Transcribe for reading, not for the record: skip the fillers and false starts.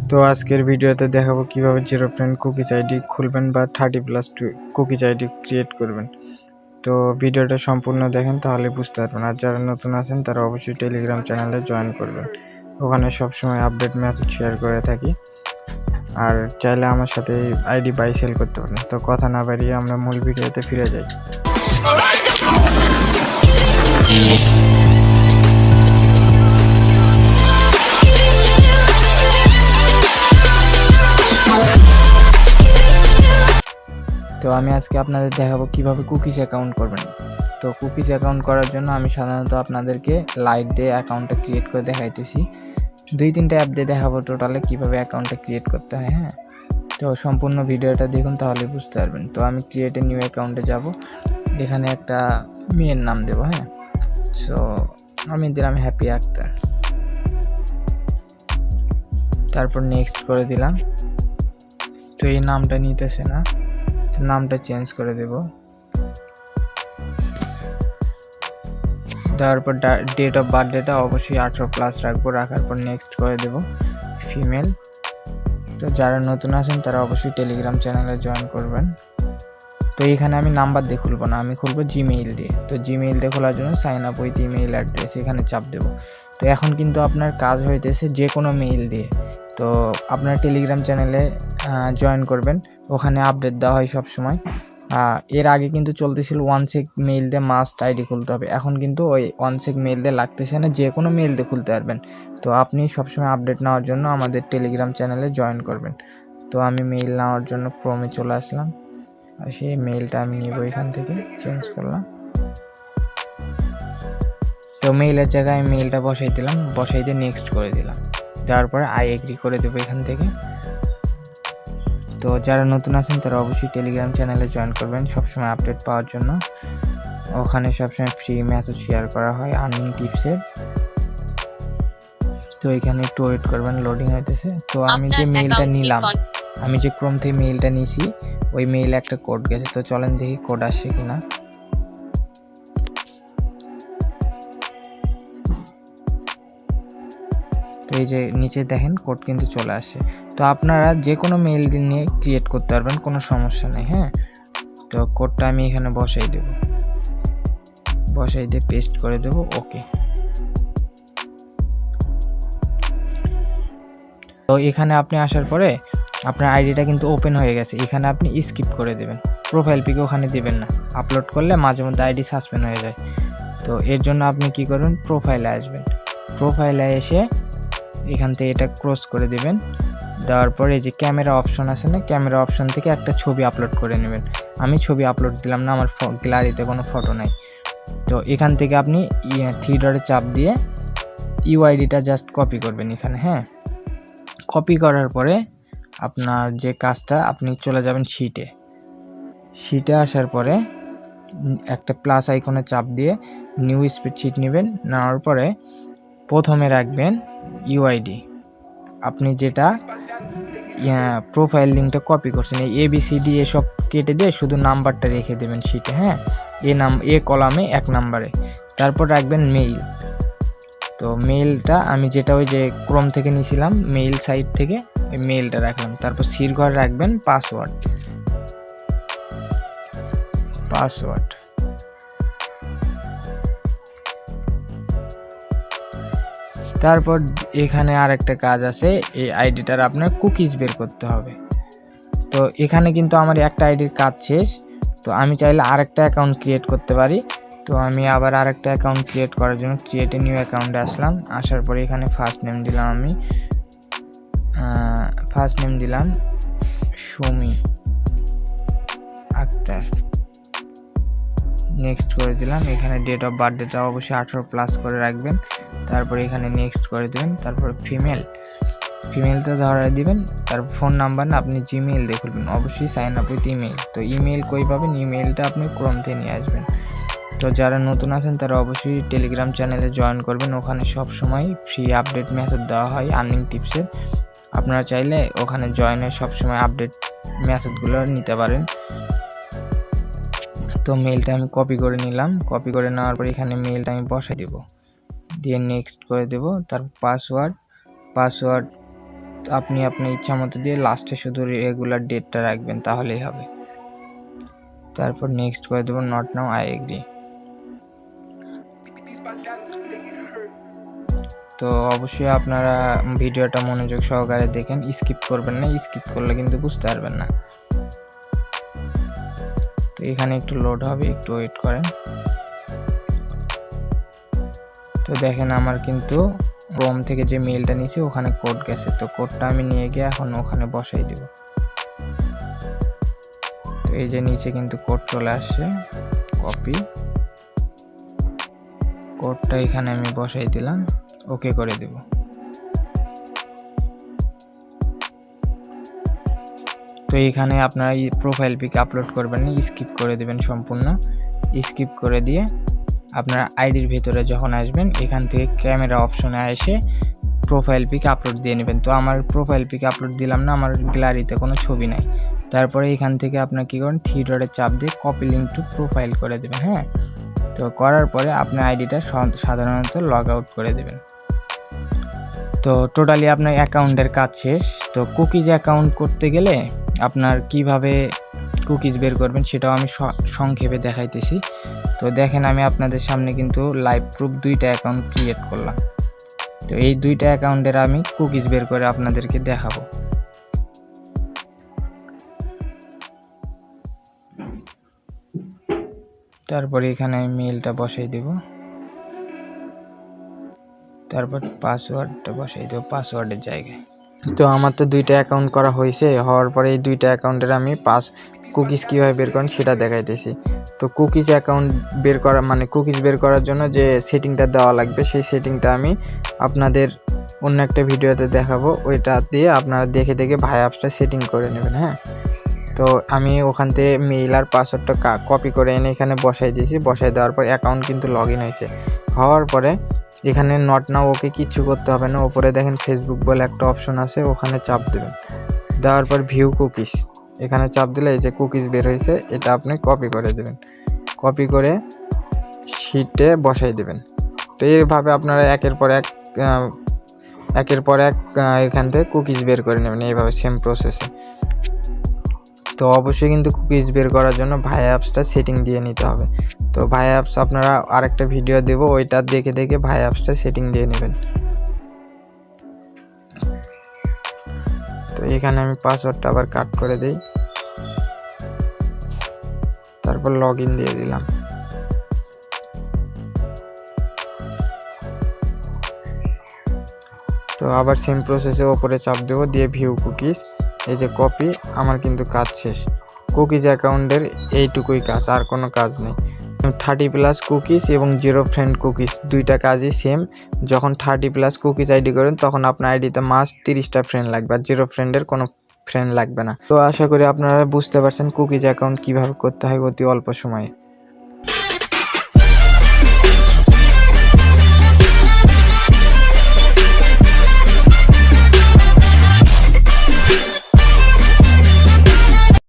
তো আজকের ভিডিওতে দেখাবো কিভাবে জিরো ফ্রেন্ড কুকিজ আইডি খুলবেন বা 30+ কুকিজ আইডি ক্রিয়েট করবেন। তো ভিডিওটা সম্পূর্ণ দেখেন, তাহলে বুঝতে পারবেন। আর যারা নতুন আছেন তারা অবশ্যই টেলিগ্রাম চ্যানেলে জয়েন করবেন, ওখানে সবসময় আপডেট মেথড শেয়ার করে থাকি। আর চাইলে আমার সাথে আইডি বাই সেল করতে পারেন। তো কথা না বাড়িয়ে আমরা মূল ভিডিওতে ফিরে যাই। তো আমি আজকে আপনাদের দেখাবো কিভাবে কুকিজ অ্যাকাউন্ট করবেন। তো কুকিজ অ্যাকাউন্ট করার জন্য আমি সাধারণত আপনাদেরকে লাইট দিয়ে অ্যাকাউন্টটা ক্রিয়েট করে দেখাইতেছি। 2-3টা অ্যাপ দিয়ে দেখাবো টোটালে কিভাবে অ্যাকাউন্টটা ক্রিয়েট করতে হয়। হ্যাঁ, তো সম্পূর্ণ ভিডিওটা দেখুন, তাহলে বুঝতে পারবেন। তো আমি ক্রিয়েট এ নিউ অ্যাকাউন্টে যাব, এখানে একটা মেয়ের নাম দেবো। হ্যাঁ, সো আমি দিলাম হ্যাপি আক্তার, তারপর নেক্সট করে দিলাম। তো এই নামটা নিতেছে না, তো নামটা চেঞ্জ করে দেব। তারপর ডেট অফ বার্থডেটা অবশ্যই 18+ রাখবো, রাখার পর নেক্সট করে দেব ফিমেল। তো যারা নতুন আছেন তারা অবশ্যই টেলিগ্রাম চ্যানেলে জয়েন করবেন। তো এখানে আমি নাম্বার দিয়ে খুলবো না, আমি খুলবো জিমেইল দিয়ে। তো জিমেইল দিয়ে খোলার জন্য sign up with email address এখানে চাপ দেবো। তো এখন কিন্তু আপনার কাজ হইতেছে যে কোনো মেইল দিয়ে। তো আপনার টেলিগ্রাম চ্যানেলে জয়েন করবেন, ওখানে আপডেট দেওয়া হয় সবসময়। এর আগে কিন্তু চলতেছিল ওয়ানসেক মেইল দিয়ে মাস্ট আইডি খুলতে হবে, এখন কিন্তু ওই ওয়ানসেক মেইল দিয়ে লাগতেছে না, যে কোনো মেইল দিয়ে খুলতে পারবেন। তো আপনি সবসময় আপডেট নেওয়ার জন্য আমাদের টেলিগ্রাম চ্যানেলে জয়েন করবেন। তো আমি মেইল নেওয়ার জন্য ক্রোমে চলে আসলাম, আর সেই মেইলটা আমি নিব, এখান থেকে চেঞ্জ করলাম। তো মেইলের জায়গায় আমি মেইলটা বসাই দিলাম, বসাই দিয়ে নেক্সট করে দিলাম, তারপরে আই এগ্রি করে দেবো এখান থেকে। তো যারা নতুন আছেন তারা অবশ্যই টেলিগ্রাম চ্যানেলে জয়েন করবেন সবসময় আপডেট পাওয়ার জন্য। ওখানে সবসময় ফ্রি মেথড শেয়ার করা হয় আর্নিং টিপসের। তো এখানে একটু ওয়েট করবেন, লোডিং হইতেছে। তো আমি যে মেইলটা নিলাম, আমি যে ক্রোম থেকে মেইলটা নিয়েছি, ওই মেইলে একটা কোড গেছে। তো চলেন দেখি কোড আসছে কিনা। তো এই যে নিচে দেখেন কোড কিন্তু চলে আসছে। তো আপনারা যে কোনো মেইল নিয়ে ক্রিয়েট করতে পারবেন, কোনো সমস্যা নেই। হ্যাঁ, তো কোডটা আমি এখানে বসাই দেব, বসাই দিয়ে পেস্ট করে দেব। ওকে, তো এখানে আপনি আসার পরে আপনার আইডিটা কিন্তু ওপেন হয়ে গেছে। এখানে আপনি স্কিপ করে দেবেন, প্রোফাইল পিক ওখানে দিবেন না, আপলোড করলে মাঝে মধ্যে আইডি সাসপেন্ড হয়ে যায়। তো এর জন্য আপনি কি করবেন, প্রোফাইলে আসবেন। প্রোফাইলে এসে এখান থেকে এটা ক্রস করে দিবেন, দেওয়ার পরে এই যে ক্যামেরা অপশন আছে না, ক্যামেরা অপশন থেকে একটা ছবি আপলোড করে নেবেন। আমি ছবি আপলোড দিলাম না, আমার গ্যালারিতে কোনো ফটো নাই। তো এখান থেকে আপনি 3 ডটে চাপ দিয়ে ইউআইডিটা জাস্ট কপি করবেন এখানে। হ্যাঁ, কপি করার পরে আপনার যে কাজটা, আপনি চলে যাবেন শিটে। শিটে আসার পরে একটা প্লাস আইকনে চাপ দিয়ে নিউ স্প্রেডশিট নেবেন, নেওয়ার পরে প্রথমে রাখবেন ইউআইডি, আপনি যেটা প্রোফাইল লিঙ্কটা কপি করছেন, এই ABCD এসব কেটে দিয়ে শুধু নাম্বারটা রেখে দেবেন শিটে। হ্যাঁ, এ কলামে 1 নাম্বারে। তারপর রাখবেন মেইল। তো মেইলটা আমি যেটা ওই যে ক্রোম থেকে নিয়েছিলাম মেইল সাইট থেকে, ওই মেইলটা রাখলাম। তারপর সির ঘর রাখবেন পাসওয়ার্ড। তারপর এখানে আরেকটা কাজ আছে, এই আইডিটার আপনার কুকিজ বের করতে হবে। তো এখানে কিন্তু আমার একটা আইডির কাজ শেষ। তো আমি চাইলে আরেকটা অ্যাকাউন্ট ক্রিয়েট করতে পারি। তো আমি আবার আরেকটা অ্যাকাউন্ট ক্রিয়েট করার জন্য ক্রিয়েট এ নিউ অ্যাকাউন্টে আসলাম। আসার পরে এখানে ফার্স্ট নেম দিলাম, আমি ফার্স্ট নেম দিলাম সুমি আক্তার, নেক্সট করে দিলাম। এখানে ডেট অফ বার্থডেটা অবশ্যই 18+ করে রাখবেন। তারপর এখানে নেক্সট করে দেবেন। তারপর ফিমেলটা ধরে দিবেন। তারপর ফোন নাম্বার না, আপনি জিমেইল দিয়ে খুলবেন, অবশ্যই সাইন আপ উইথ ইমেইল। তো ইমেইল কই পাবেন, ইমেইলটা আপনি ক্রোম থেকে নিয়ে আসবেন। তো যারা নতুন আছেন তারা অবশ্যই টেলিগ্রাম চ্যানেলে জয়েন করবেন, ওখানে সব সময় ফ্রি আপডেট মেথড দেওয়া হয় আর্নিং টিপসের। আপনারা চাইলে ওখানে জয়েনের সবসময় আপডেট মেথডগুলো নিতে পারেন। তো মেইলটা আমি কপি করে নিলাম, কপি করে নেওয়ার পর এখানে মেইলটা আমি বসাই দেব, দিয়ে নেক্সট করে দেব। তারপর পাসওয়ার্ড আপনি আপনার ইচ্ছা মতো দিয়ে লাস্টে শুধু রেগুলার ডেটটা রাখবেন, তাহলেই হবে। তারপর নেক্সট করে দেবো নট নাও, আই এগ্রি। তো অবশ্যই আপনারা ভিডিওটা মনোযোগ সহকারে দেখেন, স্কিপ করবেন না, স্কিপ করলে কিন্তু বুঝতে পারবেন না। তো এখানে একটু লোড হবে, একটু ওয়েট করেন। তো দেখেন আমার কিন্তু ক্রোম থেকে যে মেইলটা নিয়েছি ওখানে কোড গেছে, তো কোডটা আমি নিয়ে গিয়ে এখন ওখানে বসাই দেব। তো এই যে নিচে কিন্তু কোড চলে আসছে, কপি কোডটা এখানে আমি বসাই দিলাম, ওকে করে দেব। তো এখানে আপনারা প্রোফাইল পিক আপলোড করবেন না, স্কিপ করে দেবেন, সম্পূর্ণ স্কিপ করে দিয়ে আপনারা আইডির ভিতরে যখন আসবেন এখান থেকে ক্যামেরা অপশনে এসে প্রোফাইল পিক আপলোড দিয়ে নেবেন। তো আমার প্রোফাইল পিক আপলোড দিলাম না, আমার গ্যালারিতে কোনো ছবি নাই। তারপরে এখান থেকে আপনার কী করেন, থ্রি ডটে চাপ দিয়ে কপি লিঙ্ক টু প্রোফাইল করে দেবেন। হ্যাঁ, তো করার পরে আপনার আইডিটা সাধারণত লগ আউট করে দেবেন। তো টোটালি আপনার অ্যাকাউন্টের কাজ শেষ। তো কুকিজ অ্যাকাউন্ট করতে গেলে আপনার কিভাবে কুকিজ বের করবেন সেটাও আমি সংক্ষেপে দেখাইতেছি। তো দেখেন আমি আপনাদের সামনে কিন্তু লাইভ প্রুফ 2টা অ্যাকাউন্ট ক্রিয়েট করলাম। তো এই 2টা অ্যাকাউন্টের আমি কুকিজ বের করে আপনাদেরকে দেখাবো। তারপরে এখানে আমি মেইলটা বসাই দেব, তারপর পাসওয়ার্ডটা বসাই দেব পাসওয়ার্ডের জায়গায়। তো আমার তো 2টা অ্যাকাউন্ট করা হয়েছে, হওয়ার পরে এই 2টা অ্যাকাউন্টের আমি কুকিজ কীভাবে বের করেন সেটা দেখাইতেছি। তো কুকিজ অ্যাকাউন্ট বের করা মানে কুকিজ বের করার জন্য যে সেটিংটা দেওয়া লাগবে সেই সেটিংটা আমি আপনাদের অন্য একটা ভিডিওতে দেখাবো, ওইটা দিয়ে আপনারা দেখে দেখে ভাই অ্যাপসটা সেটিং করে নেবেন। হ্যাঁ, তো আমি ওখান থেকে মেইল আর পাসওয়ার্ডটা কপি করে এনে এখানে বসাই দিয়েছি। বসাই দেওয়ার পর অ্যাকাউন্ট কিন্তু লগ ইন হয়েছে। হওয়ার পরে এখানে নট নাও, ওকে কিচ্ছু করতে হবে না। ওপরে দেখেন ফেসবুক বলে একটা অপশন আছে, ওখানে চাপ দেবেন। দেওয়ার পর ভিউ কুকিজ, এখানে চাপ দিলে এই যে কুকিজ বের হয়েছে, এটা আপনি কপি করে দেবেন। কপি করে শিটে বসাই দেবেন। তো এইভাবে আপনারা একের পর এক এখান থেকে কুকিজ বের করে নেবেন, এইভাবে সেম প্রসেসে। তো অবশ্যই কিন্তু কুকিজ বের করার জন্য ভাই অ্যাপসটা সেটিং দিয়ে নিতে হবে। তো ভাই অ্যাপস আপনারা আরেকটা ভিডিও দেব, ওইটা দেখে দেখে ভাই অ্যাপসটা সেটিং দিয়ে নেবেন। তো এখানে আমি পাসওয়ার্ডটা আবার কাট করে দিই, তারপর লগ ইন দিয়ে দিলাম। তো আবার সেম প্রসেসে ওপরে চাপ দেবো, দিয়ে ভিউ কুকিজ, এই যে কপি, আমার কিন্তু কাজ শেষ। কুকিজ অ্যাকাউন্টের এইটুকুই কাজ, আর কোনো কাজ নেই। 30+ কুকিজ এবং 0 ফ্রেন্ড কুকিজ 2টা কাজই সেম। যখন 30+ কুকিজ আইডি করেন তখন আপনার আইডিতে মাস্ট 30টা ফ্রেন্ড লাগবে, আর 0 ফ্রেন্ডের কোনো ফ্রেন্ড লাগবে না। তো আশা করি আপনারা বুঝতে পারছেন কুকিজ অ্যাকাউন্ট কীভাবে করতে হয় অতি অল্প সময়ে।